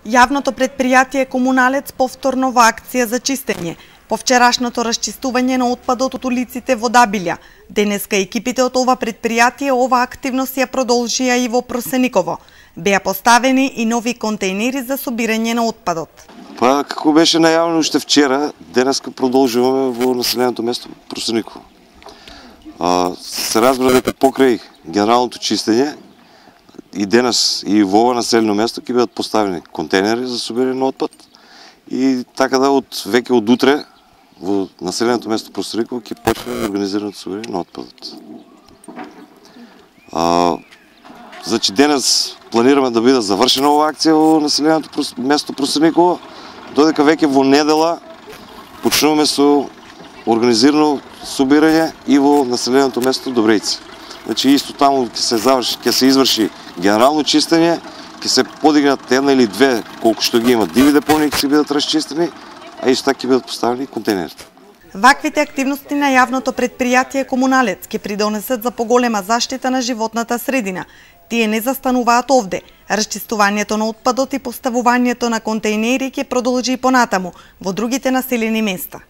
Јавното предпријатие Комуналец повторно во акција за чистење. По вчерашното расчистување на отпадот од улиците во Дабилја, денеска екипите од ова предпријатие ова активност ја продолжија и во Просениково. Беа поставени и нови контейнери за собирање на отпадот. Па како беше најавено уште вчера, денеска продолжуваме во населеното место Просениково. Се разбра дека покрај генералното чистење и денес и во ова населено место ќе бидат поставени контейнери за собирање на отпад и така да веќе од утре во населеното место Просениково ќе почне организираното собирање на отпадот. Значи денес планираме да биде завршена ова акција во населеното место Просениково, додека веќе во недела почнуваме со организирано собирање и во населеното место Добрејци. Значи исто таму ќе се изврши генерално чистење, ќе се подигнат една или две, колку што ги има диви депонии, ќе се бидат расчистени, а исто така ќе бидат поставени контейнерите. Ваквите активности на јавното предпријатие Комуналец ќе придонесат за поголема заштита на животната средина. Тие не застануваат овде. Расчистувањето на отпадот и поставувањето на контейнери ќе продолжи и понатаму во другите населени места.